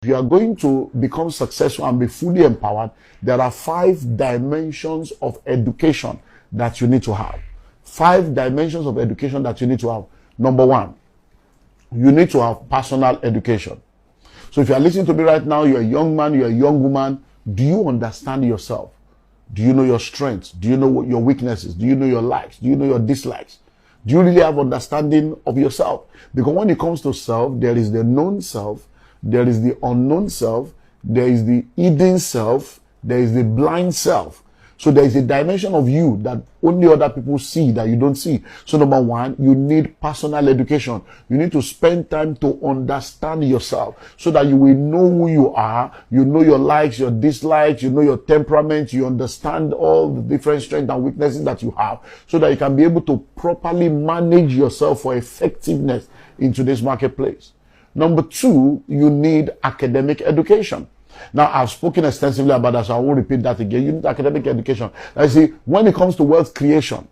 If you are going to become successful and be fully empowered, there are 5 dimensions of education that you need to have. 5 dimensions of education that you need to have. Number 1, you need to have personal education. So if you are listening to me right now, you're a young man, you're a young woman, do you understand yourself? Do you know your strengths? Do you know what your weaknesses? Do you know your likes? Do you know your dislikes? Do you really have understanding of yourself? Because when it comes to self, there is the known self, there is the unknown self, there is the hidden self, there is the blind self. So there is a dimension of you that only other people see that you don't see. So number 1, you need personal education. You need to spend time to understand yourself so that you will know who you are. You know your likes, your dislikes, you know your temperament, you understand all the different strengths and weaknesses that you have so that you can be able to properly manage yourself for effectiveness in today's marketplace. Number 2, you need academic education. Now, I've spoken extensively about that, so I won't repeat that again. You need academic education. I see, when it comes to wealth creation,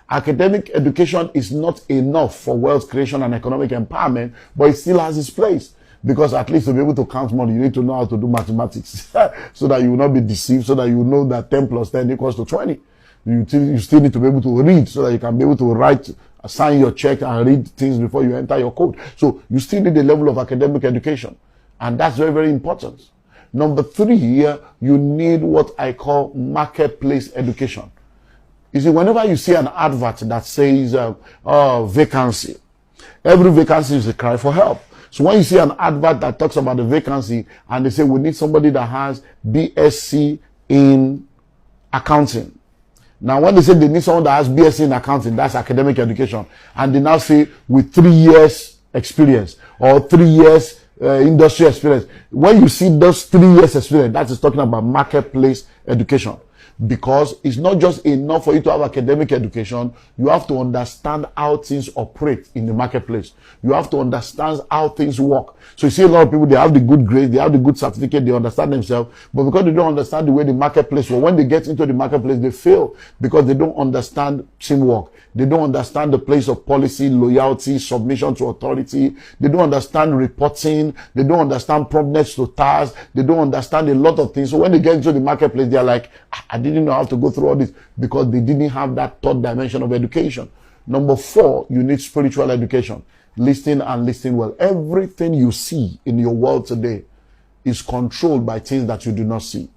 academic education is not enough for wealth creation and economic empowerment, but it still has its place. Because at least to be able to count money, you need to know how to do mathematics so that you will not be deceived, so that you know that 10 plus 10 equals to 20. You still need to be able to read so that you can be able to write, sign your check and read things before you enter your code. So you still need a level of academic education. And that's very, very important. Number 3, you need what I call marketplace education. You see, whenever you see an advert that says vacancy, every vacancy is a cry for help. So when you see an advert that talks about the vacancy and they say we need somebody that has BSc in accounting. Now, when they say they need someone that has BSc in accounting, that's academic education. And they now say with 3 years experience or 3 years industry experience. When you see those 3 years experience, that is talking about marketplace education. Because it's not just enough for you to have academic education, you have to understand how things operate in the marketplace. You have to understand how things work. So you see a lot of people, they have the good grades, they have the good certificate, they understand themselves, but because they don't understand the way the marketplace works, when they get into the marketplace, they fail because they don't understand teamwork. They don't understand the place of policy, loyalty, submission to authority. They don't understand reporting. They don't understand promptness to tasks. They don't understand a lot of things. So when they get into the marketplace, they're like, I didn't know how to go through all this because they didn't have that 3rd dimension of education. Number 4, you need spiritual education. Listen and listen well. Everything you see in your world today is controlled by things that you do not see.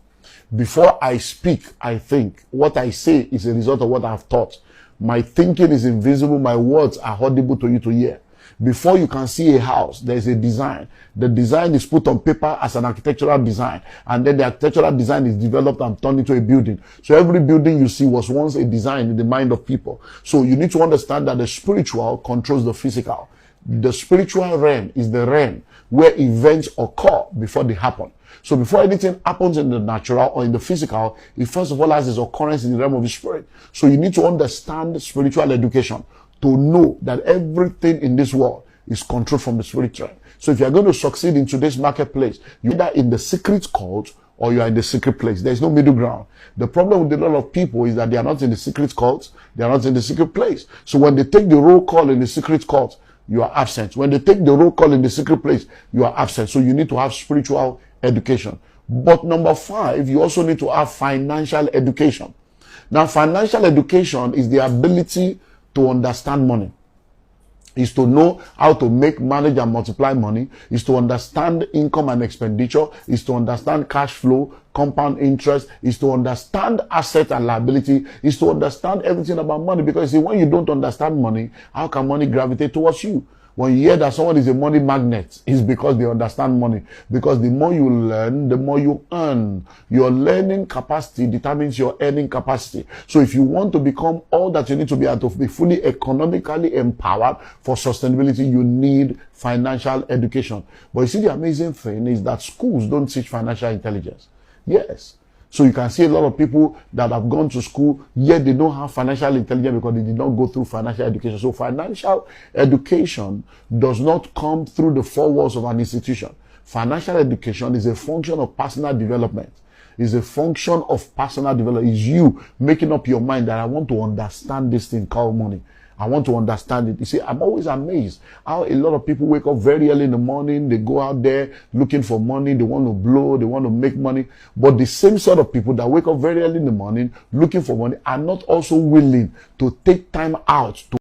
Before I speak, I think. What I say is a result of what I've taught. My thinking is invisible. My words are audible to you to hear. Before you can see a house, there is a design. The design is put on paper as an architectural design. And then the architectural design is developed and turned into a building. So every building you see was once a design in the mind of people. So you need to understand that the spiritual controls the physical. The spiritual realm is the realm where events occur before they happen. So before anything happens in the natural or in the physical, it first of all has its occurrence in the realm of the spirit. So you need to understand spiritual education to know that everything in this world is controlled from the spirit realm. So if you are going to succeed in today's marketplace, you're either in the secret cult or you are in the secret place. There's no middle ground. The problem with a lot of people is that they are not in the secret cult, they are not in the secret place. So when they take the roll call in the secret cult, you are absent. When they take the roll call in the secret place, you are absent. So you need to have spiritual education. But number 5, you also need to have financial education. Now, financial education is the ability to understand money. Is to know how to make, manage, and multiply money. Is to understand income and expenditure. Is to understand cash flow, compound interest. Is to understand asset and liability. Is to understand everything about money. Because you see, when you don't understand money, how can money gravitate towards you? When you hear that someone is a money magnet, it's because they understand money. Because the more you learn, the more you earn. Your learning capacity determines your earning capacity. So if you want to become all that you need to be and to be fully economically empowered for sustainability, you need financial education. But you see, the amazing thing is that schools don't teach financial intelligence. Yes. So you can see a lot of people that have gone to school, yet they don't have financial intelligence because they did not go through financial education. So financial education does not come through the 4 walls of an institution. Financial education is a function of personal development. It's a function of personal development. It's you making up your mind that I want to understand this thing called money. I want to understand it. You see, I'm always amazed how a lot of people wake up very early in the morning. They go out there looking for money. They want to blow. They want to make money. But the same sort of people that wake up very early in the morning looking for money are not also willing to take time out to